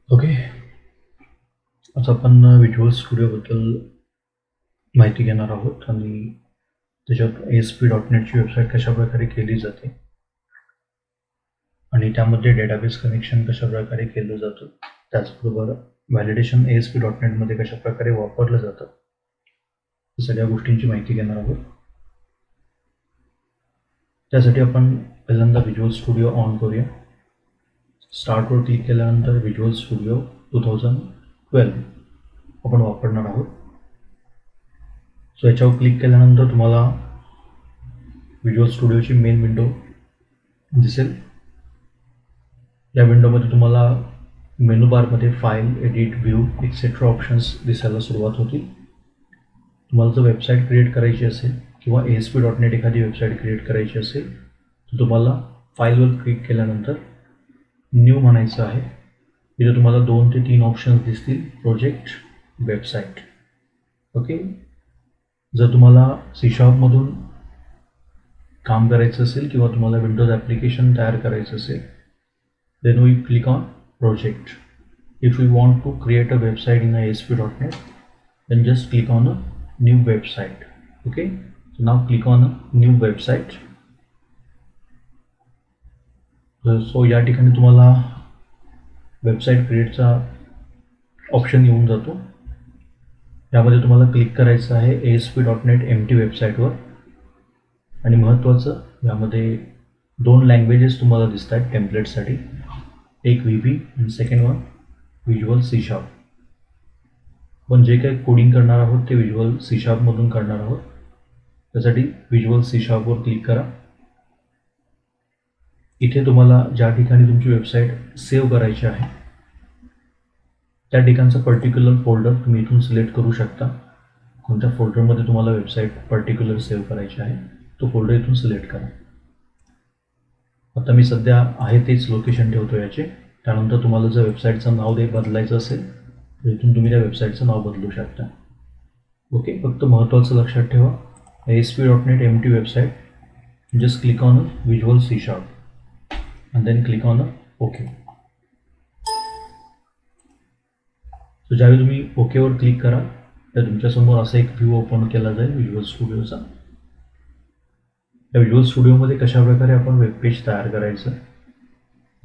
Okay. आज आपण visual स्टुडिओबद्दल माहिती घेणार आहोत आणि त्याच्यात ASP.NETची वेबसाईट कशाप्रकारे केली जाते आणि त्यामध्ये डेटाबेस कनेक्शन कशाप्रकारे केलं जातं, त्याचबरोबर व्हॅलिडेशन ASP.NETमध्ये कशाप्रकारे वापरलं जातं, या सगळ्या गोष्टींची माहिती घेणार आहोत. त्यासाठी आपण पहिल्यांदा व्हिज्युअल स्टुडिओ ऑन करूया. स्टार्टवर क्लिक केल्यानंतर व्हिज्युअल स्टुडिओ 2012 आपण वापरणार आहोत. सो याच्यावर क्लिक केल्यानंतर तुम्हाला व्हिज्युअल स्टुडिओची मेन विंडो दिसेल. या विंडोमध्ये तुम्हाला मेनू बारमध्ये file, edit, view etcetera options दिसायला सुरुवात होतील. तुम्हाला जर वेबसाईट क्रिएट करायची असेल किंवा ASP.NET एखादी वेबसाईट क्रिएट करायची असेल तर तुम्हाला फाईलवर क्लिक केल्यानंतर न्यू म्हणायचं आहे. इथे तुम्हाला 2 ते 3 ऑप्शन्स दिसतील, प्रोजेक्ट, वेबसाईट. ओके. जर तुम्हाला C#मधून काम करायचं असेल किंवा तुम्हाला विंडोज ॲप्लिकेशन तयार करायचं असेल then we click on project. If we want to create a website in ASP.NET then just click on a new website. Okay, so now click on a new website. So या ठिकाणी तुम्हाला website क्रिएटचा option येऊन जातो. यामध्ये तुम्हाला click करायचं आहे ASP.NET empty वेबसाईटवर आणि महत्त्वाचं यामध्ये 2 लँग्वेजेस तुम्हाला दिसत आहेत टेम्पलेटसाठी, एक VB आणि सेकंड वन व्हिज्युअल C#. पण जे काही कोडिंग करणार आहोत ते व्हिज्युअल C# मधून करणार आहोत. त्यासाठी व्हिज्युअल C#वर क्लिक करा. इथे तुम्हाला ज्या ठिकाणी तुमची वेबसाईट सेव्ह करायची आहे त्या ठिकाणचं पर्टिक्युलर फोल्डर तुम्ही इथून सिलेक्ट करू शकता. कोणत्या फोल्डरमध्ये तुम्हाला वेबसाईट पर्टिक्युलर सेव्ह करायची आहे तो फोल्डर इथून सिलेक्ट करा. आता मी सध्या आहे तेच लोकेशन ठेवतो याचे. त्यानंतर तुम्हाला जर वेबसाईटचं नाव बदलायचं असेल तर इथून तुम्ही त्या वेबसाईटचं नाव बदलू शकता. ओके. फक्त महत्त्वाचं लक्षात ठेवा, ASP.NET empty website, just click on visual C# and then click on OK. So ज्यावेळी तुम्ही ओकेवर क्लिक करा तर तुमच्यासमोर असा एक व्ह्यू ओपन केला जाईल व्हिज्युअल स्टुडिओचा. या व्हिज्युअल स्टुडिओमध्ये कशाप्रकारे आपण वेबपेज तयार करायचं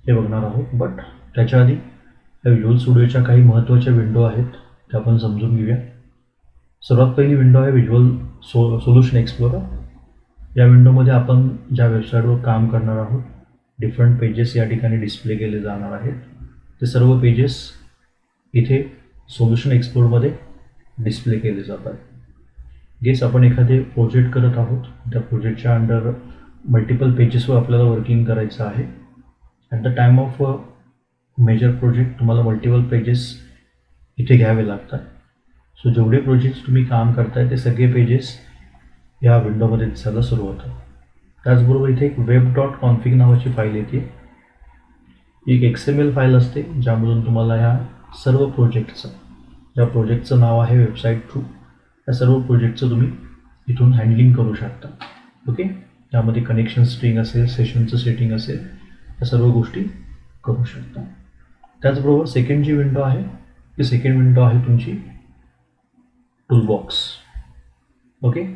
हे बघणार आहोत. बट त्याच्या आधी या व्हिज्युअल स्टुडिओच्या काही महत्त्वाच्या विंडो आहेत त्या आपण समजून घेऊया. सर्वात पहिली विंडो आहे व्हिज्युअल सोल्युशन एक्सप्लोरर. या विंडोमध्ये आपण ज्या वेबसाईटवर काम करणार आहोत डिफरंट पेजेस या ठिकाणी डिस्प्ले केले जाणार आहेत. ते सर्व पेजेस इथे सोल्युशन एक्सप्लोरमध्ये डिस्प्ले केले जातात. गेस आपण एखादे प्रोजेक्ट करत आहोत, त्या प्रोजेक्टच्या अंडर मल्टिपल पेजेसवर आपल्याला वर्किंग करायचं आहे. At the time of major project तुम्हाला मल्टिपल पेजेस इथे घ्यावे लागतात. सो जेवढे प्रोजेक्ट्स तुम्ही काम करताय ते सगळे पेजेस या विंडोमध्ये दिसायला सुरू होतात. त्याचबरोबर इथे एक web.config नावाची फाईल येते. एक XML फाईल असते ज्यामधून तुम्हाला ह्या सर्व ज्या प्रोजेक्टचं नाव आहे वेबसाईट थ्रू, या सर्व प्रोजेक्टचं तुम्ही इथून हँडलिंग करू शकता. ओके. त्यामध्ये कनेक्शन स्ट्रिंग असेल, सेशनचं सेटिंग असेल, या सर्व गोष्टी करू शकता. त्याचबरोबर सेकंड जी विंडो आहे ती सेकंड विंडो आहे तुमची टूलबॉक्स. ओके.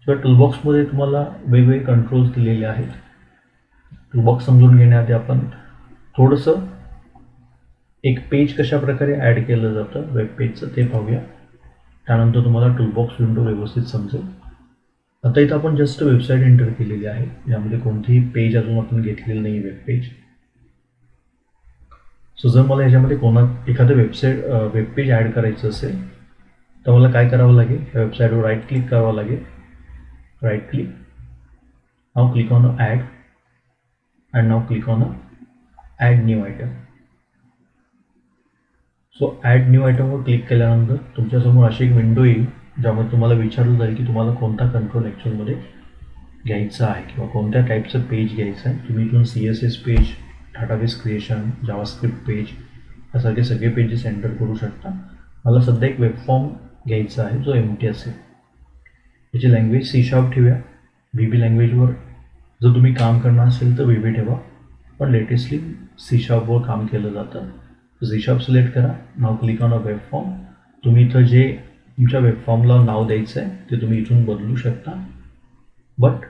किंवा टूलबॉक्समध्ये तुम्हाला वेगवेगळे कंट्रोल्स दिलेले आहेत. टूलबॉक्स समजून घेण्याआधी आपण थोडंसं एक पेज कशाप्रकारे ॲड केलं जातं वेब पेजचं ते पाहूया. त्यानंतर तुम्हाला टूलबॉक्स विंडो व्यवस्थित समजेल. आता इथं आपण जस्ट वेबसाईट एंटर केलेली आहे. यामध्ये कोणतीही पेज अजून आपण घेतलेलं नाही वेब पेज. सो जर मला ह्याच्यामध्ये एखादं वेब पेज ॲड करायचं असेल तर मला काय करावं लागेल, या वेबसाईटवर राईट क्लिक करावं लागेल. Right click, now click on add and now click on add new item. So add new आयटमवर क्लिक केल्यानंतर तुमच्यासमोर अशी एक विंडो येईल ज्यामध्ये तुम्हाला विचारलं जाईल की तुम्हाला कोणता कंट्रोल ॲक्च्युअलमध्ये घ्यायचा आहे किंवा कोणत्या टाईपचं पेज घ्यायचं आहे. तुम्ही इथून CSS page, database creation, JavaScript page यासारखे सगळे पेजेस एंटर करू शकता. मला सध्या एक वेब फॉर्म घ्यायचा आहे जो एम्प्टी असेल. याची लँग्वेज C# ठेवूया. VB लँग्वेजवर जर तुम्ही काम करणार असेल तर VB ठेवा, पण लेटेस्टली C#वर काम केलं जातं. झी शार्प सिलेक्ट करा. Now click on a web form. तुम्ही इथं जे तुमच्या वेब फॉर्मला नाव द्यायचं आहे ते तुम्ही इथून बदलू शकता. बट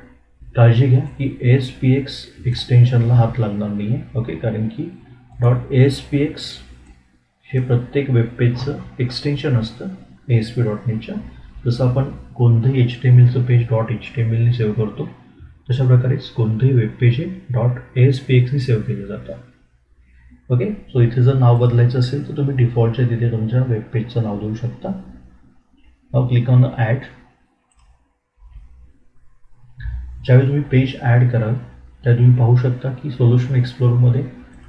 काळजी घ्या की ASPX एक्सटेन्शनला हात लागणार नाही आहे. ओके, कारण की .ASPX हे प्रत्येक वेबपेजचं एक्सटेन्शन असतं ASP.NETच्या. जसं आपण कोणतंही HTMLचं पेज .HTMLने सेव्ह करतो तशा प्रकारेच कोणतंही वेबपेज हे .ASPXने सेव्ह केलं जातं. ओके, सो इथे जर नाव बदलायचं असेल तर तुम्ही डिफॉल्टच्या तिथे तुमच्या वेबपेजचं नाव देऊ शकता. नाव क्लिक ऑन ॲड. ज्यावेळी तुम्ही पेज ॲड कराल त्या तुम्ही पाहू शकता की सोल्युशन एक्सप्लोरमध्ये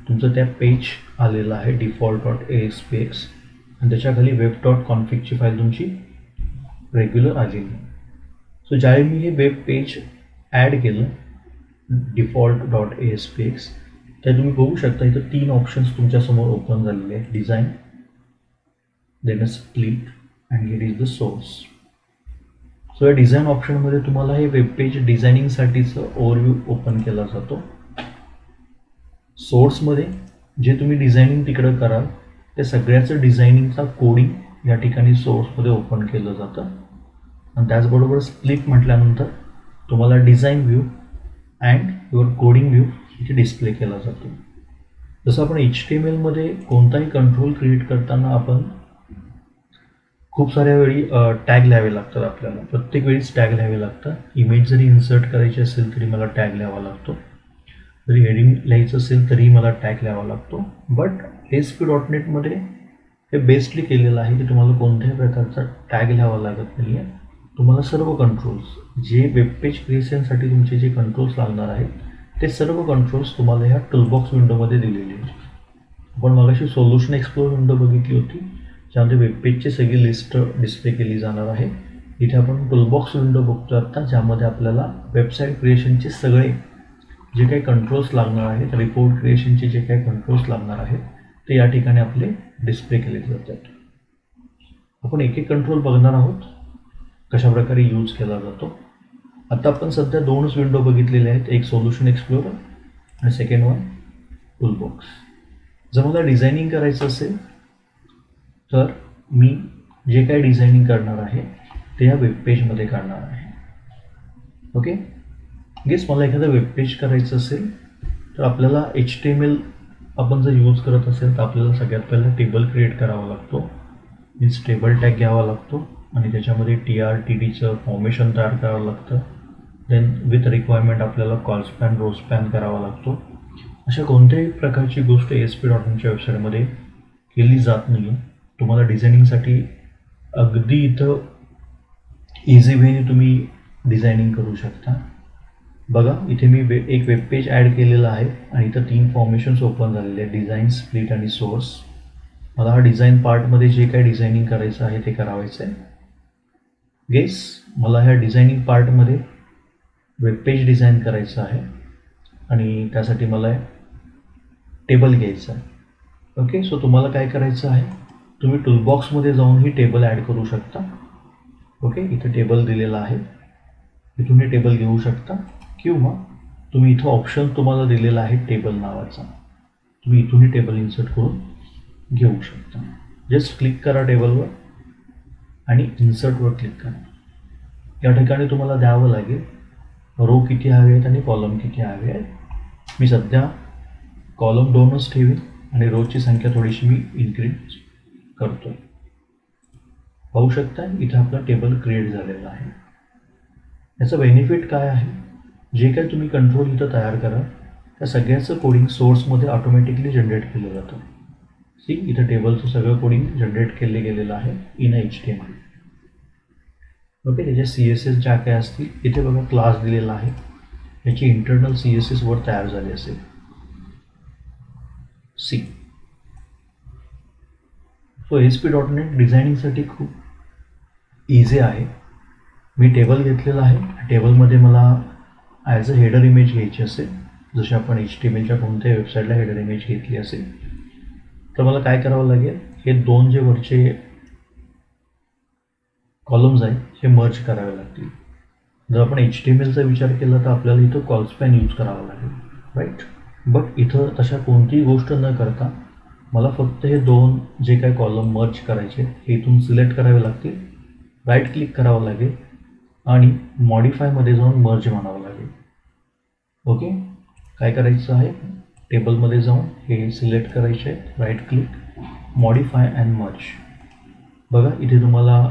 तुमचं त्या पेज आलेलं आहे default.aspx आणि त्याच्याखाली web.config ची फाईल तुमची रेग्युलर आलेली. सो ज्यावेळी मी हे वेब पेज ॲड केलं default.aspx त्या तुम्ही बघू शकता इथं 3 ऑप्शन्स तुमच्यासमोर ओपन झालेले आहेत. Design, then split and here is the source. So या डिझाईन ऑप्शनमध्ये तुम्हाला हे वेब पेज डिझायनिंगसाठीचं ओव्हरव्ह्यू ओपन केला जातो. सोर्समध्ये जे तुम्ही डिझायनिंग तिकडं कराल त्या सगळ्याचं डिझायनिंगचा कोडिंग या ठिकाणी सोर्समध्ये ओपन केलं जातं. आणि त्याचबरोबर स्प्लिट म्हटल्यानंतर तुम्हाला design view and your coding view इथे डिस्प्ले केला जातो. जसं आपण HTMLमध्ये कोणताही कंट्रोल क्रिएट करताना आपण खूप साऱ्या वेळी टॅग लिहावे लागतात. आपल्याला प्रत्येक वेळीच टॅग लिहावे लागतात. इमेज जरी इन्सर्ट करायची असेल तरी मला टॅग लिहावा लागतो. जरी हेडिंग लिहायचं असेल तरी मला टॅग लिहावा लागतो. बट ASP.NETमध्ये हे बेस्टली केलेलं आहे की तुम्हाला कोणत्याही प्रकारचा टॅग लिहावा लागत नाही आहे. तुम्हाला सर्व कंट्रोल्स जे वेबपेज क्रिएशनसाठी तुमचे जे कंट्रोल्स लागणार आहेत ते सर्व कंट्रोल्स तुम्हाला ह्या टूलबॉक्स विंडोमध्ये दिलेले आहेत. आपण मगाशी सोल्युशन एक्सप्लोर विंडो बघितली होती ज्यामध्ये वेबपेजची सगळी लिस्ट डिस्प्ले केली जाणार आहे. इथे आपण टूलबॉक्स विंडो बघतो आता, ज्यामध्ये आपल्याला वेबसाईट क्रिएशनचे सगळे जे काही कंट्रोल्स लागणार आहेत, रिपोर्ट क्रिएशनचे जे काही कंट्रोल्स लागणार आहेत ते या ठिकाणी आपले डिस्प्ले केले जातात. आपण एक एक कंट्रोल बघणार आहोत कशा प्रकारे यूज केला जातो. आता आपण सध्या 2च विंडो बघितलेले आहेत, एक सोल्युशन एक्सप्लोरर आणि सेकंड वन टूलबॉक्स. जर मला डिझायनिंग करायचं असेल तर मी जे काही डिझायनिंग करणार आहे ते या वेबपेजमध्ये करणार आहे. ओके, गेस मला एखादं वेबपेज करायचं असेल तर आपल्याला HTML आपण जर यूज करत असेल तर आपल्याला सगळ्यात पहिला टेबल क्रिएट करावा लागतो. मीन्स टेबल टॅग घ्यावा लागतो आणि त्याच्यामध्ये TR/TDचं फॉर्मेशन तयार करावं लागतं. देन विथ रिक्वायरमेंट आपल्याला कॉलस्पॅन रोस्पॅन करावा लागतो. अशा कोणत्याही प्रकारची गोष्ट ASP.NETच्या वेबसाईटमध्ये केली जात नाही आहे. तुम्हाला डिझायनिंगसाठी अगदी इथं इझी वेने तुम्ही डिझायनिंग करू शकता. बघा इथे मी एक वेब पेज ॲड केलेला आहे आणि इथं 3 फॉर्मेशन्स ओपन झालेले आहेत, डिझाईन, स्प्लिट आणि सोर्स. मला हा डिझाईन पार्टमध्ये जे काही डिझायनिंग करायचं आहे ते करावायचं आहे. गेस मला ह्या डिझायनिंग पार्टमध्ये वेब पेज डिझाईन करायचं आहे आणि त्यासाठी मला टेबल घ्यायचं आहे. ओके, सो तुम्हाला काय करायचं आहे, तुम्ही टूलबॉक्समध्ये जाऊन ही टेबल ॲड करू शकता. ओके, इथं टेबल दिलेला आहे, इथून हे टेबल घेऊ शकता किंवा तुम्ही इथं ऑप्शन तुम्हाला दिलेला आहे टेबल नावाचा, तुम्ही इथूनही टेबल इन्सर्ट करून घेऊ शकता. जस्ट क्लिक करा टेबलवर आणि इन्सर्टवर क्लिक करा. या ठिकाणी तुम्हाला द्यावं लागेल रो किती हवे आहेत आणि कॉलम किती हवे आहेत. मी सध्या कॉलम 2च ठेवीन आणि रोची संख्या थोडीशी मी इन्क्रीज करतो. पाहू शकता इथं आपला टेबल क्रिएट झालेला आहे. याचं बेनिफिट काय आहे, जे काही तुम्ही कंट्रोल इथं तयार कराल त्या सगळ्याचं कोडिंग सोर्समध्ये ऑटोमॅटिकली जनरेट केलं जातं. सी इथं टेबलचं सगळं कोडिंग जनरेट केले गेलेलं आहे इन HTML. ओके, त्याच्या CSS ज्या काय असतील इथे बघा क्लास दिलेला आहे, याची इंटरनल CSS वर तयार झाली असेल. सी सो ASP.NET डिझायनिंगसाठी खूप इझी आहे. मी टेबल घेतलेला आहे, टेबलमध्ये मला ॲज अ हेडर इमेज घ्यायची असेल, जसे आपण HTMLच्या कोणत्याही वेबसाईटला हेडर इमेज घेतली असेल तर मला काय करावं लागेल, हे 2 जे वरचे कॉलम्स आहेत हे मर्ज करावे लागतील. जर आपण HTMLचा विचार केला तर आपल्याला इथं कॉलस्पॅन यूज करावा लागेल, राईट. बट इथं तशा कोणतीही गोष्ट न करता मला फक्त हे दोन जे काही कॉलम मर्ज करायचे हे इथून सिलेक्ट करावे लागतील, राईट क्लिक करावं लागेल आणि मॉडिफायमध्ये जाऊन मर्ज म्हणावं लागेल. ओके, काय करायचं आहे, टेबलमध्ये जाऊन हे सिलेक्ट करायचे आहे, right click, modify and merge. बघा इथे तुम्हाला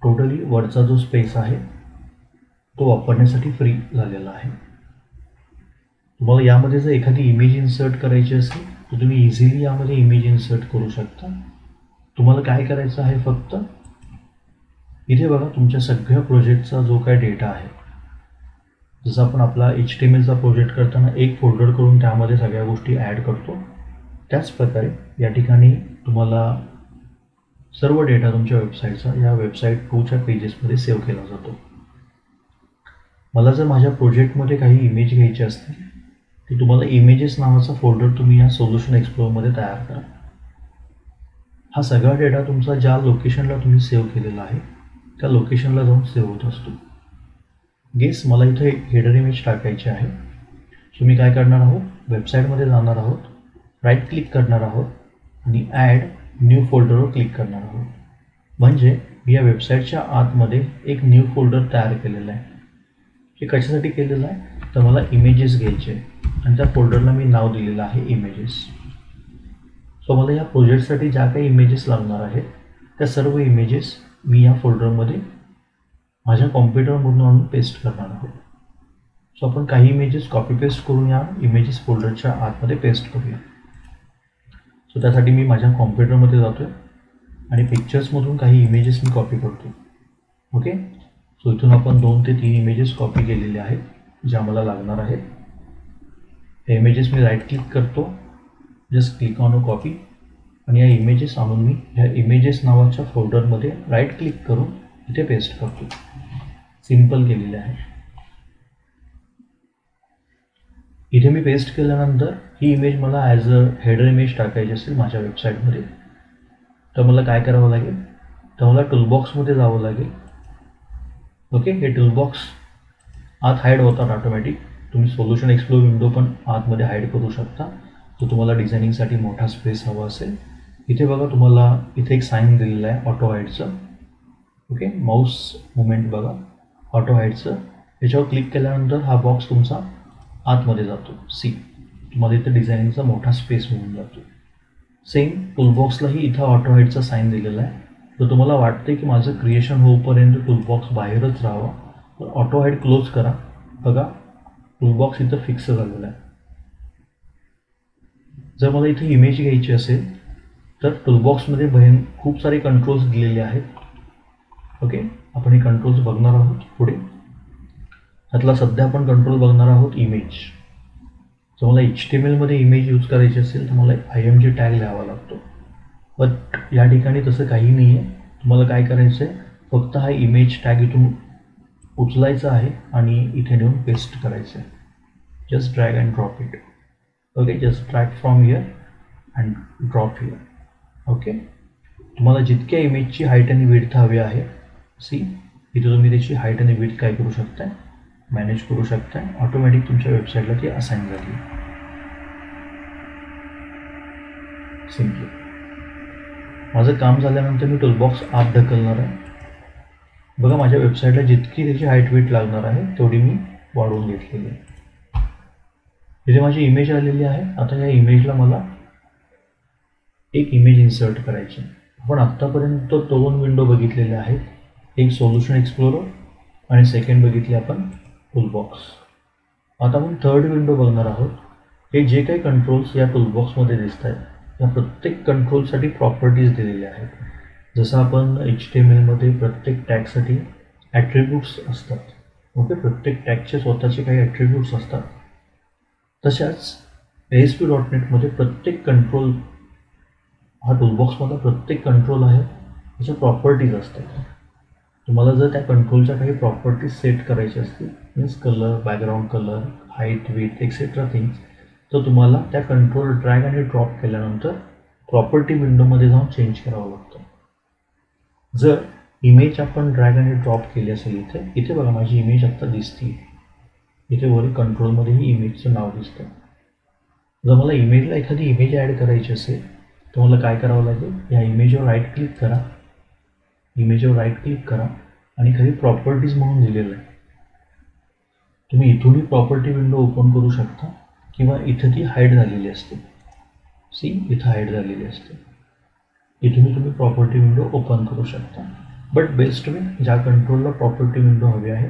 टोटली वरचा जो स्पेस आहे तो वापरण्यासाठी फ्री झालेला आहे. तुम्हाला यामध्ये जर एखादी इमेज इन्सर्ट करायची असेल तर तुम्ही इझिली यामध्ये इमेज इन्सर्ट करू शकता. तुम्हाला काय करायचं आहे, फक्त इथे बघा तुमच्या सगळ्या प्रोजेक्टचा जो काय डेटा आहे, जसं आपण आपला HTMLचा प्रोजेक्ट करताना एक फोल्डर करून त्यामध्ये सगळ्या गोष्टी ॲड करतो, त्याच प्रकारे या ठिकाणी तुम्हाला सर्व डेटा तुमच्या वेबसाईटचा या वेबसाईट 2च्या पेजेसमध्ये सेव्ह केला जातो. मला जर माझ्या प्रोजेक्टमध्ये काही इमेज घ्यायचे असतील तर तुम्हाला इमेजेस नावाचा फोल्डर तुम्ही या सोल्युशन एक्सप्लोरमध्ये तयार करा. हा सगळा डेटा तुमचा ज्या लोकेशनला तुम्ही सेव्ह केलेला आहे त्या लोकेशनला जाऊन सेव्ह होत असतो. गेस मला इथे हेडर इमेज टाकायची आहे. सो मी काय करणार आहोत, वेबसाईटमध्ये जाणार आहोत, राईट क्लिक करणार आहोत आणि ॲड न्यू फोल्डरवर क्लिक करणार आहोत. म्हणजे मी या वेबसाईटच्या आतमध्ये एक न्यू फोल्डर तयार केलेला आहे. हे कशासाठी केलेलं आहे, तर मला इमेजेस घ्यायचे आणि त्या फोल्डरला मी नाव दिलेलं आहे इमेजेस. सो मला या प्रोजेक्टसाठी ज्या काही इमेजेस लागणार आहेत त्या सर्व इमेजेस मी या फोल्डरमध्ये माझ्या कॉम्प्युटरमधून आणून पेस्ट करणार आहोत. सो आपण काही इमेजेस कॉपी पेस्ट करून या इमेजेस फोल्डरच्या आतमध्ये पेस्ट करूया. सो त्यासाठी मी माझ्या कॉम्प्युटरमध्ये जातो आणि पिक्चर्समधून काही इमेजेस मी कॉपी करतो. ओके, सो इथून आपण 2 ते 3 इमेजेस कॉपी केलेले आहेत ज्या मला लागणार आहेत. हे इमेजेस मी राईट क्लिक करतो, just click on a copy आणि या इमेजेस आणून मी ह्या इमेजेस नावाच्या फोल्डरमध्ये राईट क्लिक करून इथे पेस्ट करतो. सिम्पल केलेले आहे. इथे मी पेस्ट केल्यानंतर ही इमेज मला ॲज अ हेडर इमेज टाकायची असेल माझ्या वेबसाईटमध्ये तर मला काय करावं लागेल, तर मला टूलबॉक्समध्ये जावं लागेल. ओके, हे टूलबॉक्स आत हाईड होतात ऑटोमॅटिक. तुम्ही सोल्युशन एक्सप्लोर विंडो पण आतमध्ये हाईड करू शकता. तर तुम्हाला डिझायनिंगसाठी मोठा स्पेस हवा असेल, इथे बघा तुम्हाला इथे एक साईन दिलेलं आहे ऑटो हाईडचं. ओके, माऊस मुवमेंट बघा ऑटो हाईडचं, याच्यावर क्लिक केल्यानंतर हा बॉक्स तुमचा आतमध्ये जातो. तुम्हाला इथे डिझायनिंगचा मोठा स्पेस मिळून जातो. सेम टूलबॉक्सलाही इथं ऑटो हाईडचा साईन दिलेला आहे. तर तुम्हाला वाटते की माझं क्रिएशन होईपर्यंत टूलबॉक्स बाहेरच राहावा तर ऑटो हाईड क्लोज करा. बघा टूलबॉक्स इथं फिक्स झालेला आहे. जर मला इथे इमेज घ्यायची असेल तर टूलबॉक्समध्ये खूप सारे कंट्रोल्स दिलेले आहेत. ओके, आपण हे कंट्रोल्स बघणार आहोत पुढे. त्यातला सध्या आपण कंट्रोल बघणार आहोत इमेज. जर मला HTMLमध्ये इमेज यूज करायची असेल तर मला IMG टॅग लिहावा लागतो. बट या ठिकाणी तसं काही नाही आहे. तुम्हाला काय करायचं आहे, फक्त हा इमेज टॅग इथून उचलायचा आहे आणि इथे नेऊन पेस्ट करायचं आहे. Just drag and drop it. Okay, just drag from here and drop here. Okay, तुम्हाला जितक्या इमेजची हाईट आणि विड्थ हवी आहे, इथे तुम्ही त्याची हाईट आणि विड्थ काय करू शकताय, मॅनेज करू शकताय. ऑटोमॅटिक तुमच्या वेबसाईटला ती असाइन झाली. सिम्पली माझं काम झाल्यानंतर मी टूलबॉक्स आत ढकलणार आहे. बघा माझ्या वेबसाईटला जितकी त्याची हाईट विड्थ लागणार आहे तेवढी मी वाढवून घेतलेली आहे. इथे माझी इमेज आलेली आहे. आता या इमेजला मला एक इमेज इन्सर्ट करायची. आपण आत्तापर्यंत 2 विंडो बघितलेल्या आहेत, एक सोल्युशन एक्सप्लोरर आणि सेकंड बघितली आपण टूलबॉक्स. आता आपण 3rd विंडो बघणार आहोत. हे जे काही कंट्रोल्स या टूलबॉक्समध्ये दिसत आहेत या प्रत्येक कंट्रोलसाठी प्रॉपर्टीज दिलेल्या आहेत. जसं आपण HTMLमध्ये प्रत्येक टॅगसाठी ॲट्रिब्यूट्स असतात. ओके, प्रत्येक टॅगचे स्वतःचे काही ॲट्रिब्यूट्स असतात. तशाच ASP.NETमध्ये प्रत्येक कंट्रोल हा टूलबॉक्समधला प्रत्येक कंट्रोल आहे त्याच्या प्रॉपर्टीज असतात. तुम्हाला जर त्या कंट्रोलच्या काही प्रॉपर्टीज सेट करायच्या असतील, means colour, background colour, height, width etcetera things, तर तुम्हाला त्या कंट्रोल ड्रॅग आणि ड्रॉप केल्यानंतर प्रॉपर्टी विंडोमध्ये जाऊन चेंज करावं लागतं. जर इमेज आपण ड्रॅग आणि ड्रॉप केली असेल इथे बघा माझी इमेज आत्ता दिसते. इथे वरील कंट्रोलमध्येही इमेजचं नाव दिसतं. जर मला इमेजला एखादी इमेज ॲड करायची असेल तर मला काय करावं लागेल, या इमेजवर राईट क्लिक करा, इमेजवर राईट क्लिक करा आणि खाली प्रॉपर्टीज म्हणून दिलेलं आहे. तुम्ही इथूनही प्रॉपर्टी विंडो ओपन करू शकता किंवा इथं ती हाईड झालेली असते. सी, इथं हाईड झालेली असते. इथूनही तुम्ही प्रॉपर्टी विंडो ओपन करू शकता. बट बेस्ट वे, ज्या कंट्रोलला प्रॉपर्टी विंडो हवी आहे,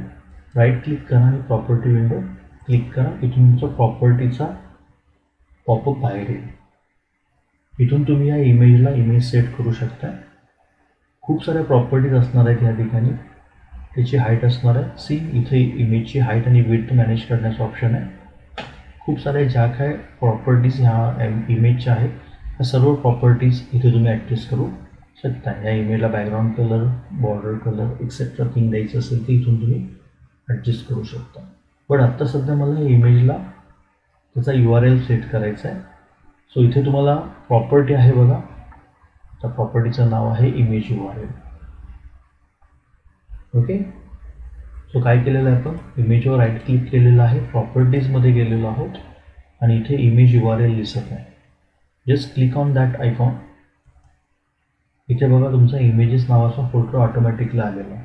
राईट क्लिक करा आणि प्रॉपर्टी विंडो क्लिक करा. इथून तुमचा प्रॉपर्टीचा पॉपअप बाहेर येईल. इथून तुम्ही या इमेजला इमेज सेट करू शकता. खूप साऱ्या प्रॉपर्टीज असणार आहेत या ठिकाणी. त्याची हाईट असणार आहे. सी, इथे इमेजची हाईट आणि विड्थ मॅनेज करण्याचं ऑप्शन आहे. खूप साऱ्या ज्या काय प्रॉपर्टीज ह्या इमेजच्या आहेत त्या सर्व प्रॉपर्टीज इथे तुम्ही ॲडजस्ट करू शकता. या इमेजला background colour, border colour etcetera thing द्यायचं असेल तर इथून तुम्ही ॲडजस्ट करू शकता. पण आत्ता सध्या मला या इमेजला त्याचा URL सेट करायचा आहे. सो इथे तुम्हाला प्रॉपर्टी आहे बघा, त्या प्रॉपर्टीचं नाव आहे इमेज URL. ओके. सो काय केलेलं आहे, आपण इमेजवर राईट क्लिक केलेलं आहे, प्रॉपर्टीजमध्ये गेलेलो आहोत आणि इथे इमेज URL दिसत आहे. Just click on that icon. इथे बघा तुमचा इमेजेस नावाचा फोल्डर ऑटोमॅटिकली आलेला आहे.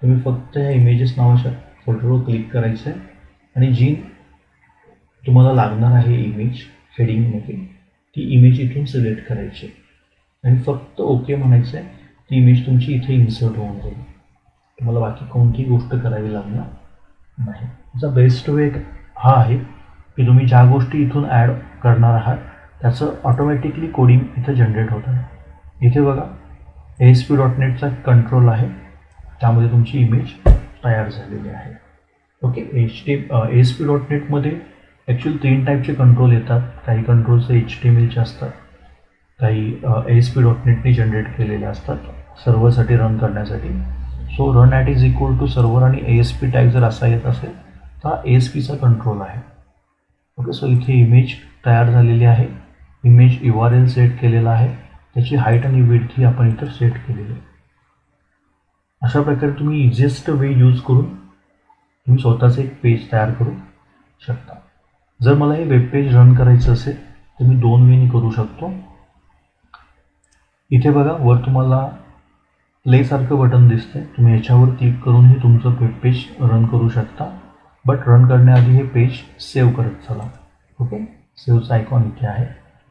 तुम्ही फक्त ह्या इमेजेस नावाच्या फोल्डरवर क्लिक करायचं आहे आणि जी तुम्हाला लागणार आहे इमेज हेडिंगमध्ये ती इमेज इथून सिलेक्ट करायची आणि फक्त ओके म्हणायचं आहे. ती इमेज तुमची इथे इन्सर्ट होऊन जाईल. तुम्हाला बाकी कोणतीही गोष्ट करावी लागणार नाही. त्याचा बेस्ट वे हा आहे की तुम्ही ज्या गोष्टी इथून ॲड करणार आहात त्याचं ऑटोमॅटिकली कोडिंग इथं जनरेट होत आहे. इथे बघा ASP.NETचा कंट्रोल आहे, त्यामध्ये तुमची इमेज तयार झालेली आहे. ओके. ASP.NETमध्ये ॲक्च्युअली 3 टाईपचे कंट्रोल येतात. काही कंट्रोल्स HTMLचे असतात, काही ASP.NETने जनरेट केलेले असतात सर्व्हरसाठी रन करण्यासाठी. So run at is equal to server आणि ASP टॅग जर असा येत असेल तर ASPचा कंट्रोल आहे. ओके. सो इथे इमेज तयार झालेली आहे, इमेज URL सेट केलेला आहे, त्याची हाईट आणि विड्थ ही आपण इथं सेट केलेली आहे. अशा प्रकारे तुम्ही इझिएस्ट वे यूज करून तुम्ही स्वतःचं एक पेज तयार करू शकता. जर मला हे वेब पेज रन करायचं असेल तर मी 2 वेनी करू शकतो. इथे बघा वर तुम्हाला प्लेसारखं बटन दिसतंय, तुम्ही याच्यावर क्लिक करूनही तुमचं वेब पेज रन करू शकता. बट रन करण्याआधी हे पेज सेव्ह करत चला. ओके. सेव्हचा आयकॉन इथे आहे,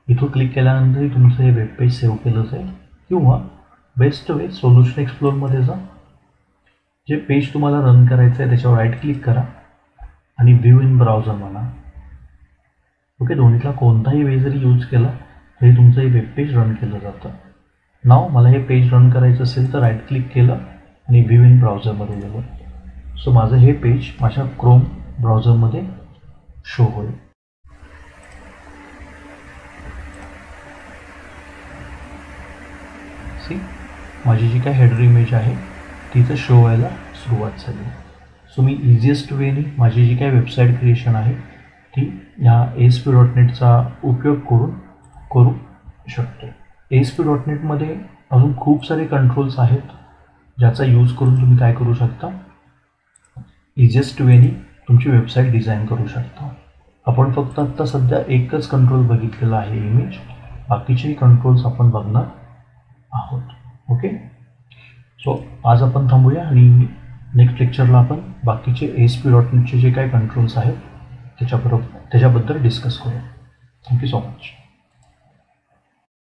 इथून क्लिक केल्यानंतरही तुमचं हे वेब पेज सेव्ह केलं जाईल. किंवा बेस्ट वे सोल्युशन एक्सप्लोरमध्ये जा, जे पेज तुम्हाला रन करायचं आहे त्याच्यावर राईट क्लिक करा आणि व्ह्यू इन ब्राउझर म्हणा. ओके. दोन्हीतला कोणताही वे जरी यूज केला तरी तुमचं हे वेब पेज रन केलं जातं. नाव मला हे पेज रन करायचं असेल तर राईट क्लिक केलं आणि व्ह्यू इन ब्राउझरमध्ये गेलं. सो माझं हे पेज माझ्या क्रोम ब्राउझरमध्ये शो होईल. सी, माझी जी काय हेडर इमेज आहे तिचं शो व्हायला सुरुवात झाली. सो मी इझिएस्ट वेनी माझी जी काय वेबसाईट क्रिएशन आहे ती ह्या ASP.NETचा उपयोग करून करू शकतो. ASP.NETमध्ये अजून खूप सारे कंट्रोल्स आहेत ज्याचा यूज करून तुम्ही काय करू शकता, इझिएस्ट वेनी तुमची वेबसाईट डिझाईन करू शकता. आपण फक्त आत्ता सध्या एकच कंट्रोल बघितलेला आहे इमेज, बाकीचेही कंट्रोल्स आपण बघणार आहोत. ओके. सो आज आपण थांबूया आणि नेक्स्ट लेक्चरला आपण बाकीचे ASP.NETचे जे काही कंट्रोल्स आहेत त्याच्याबद्दल डिस्कस करू. Thank you so much.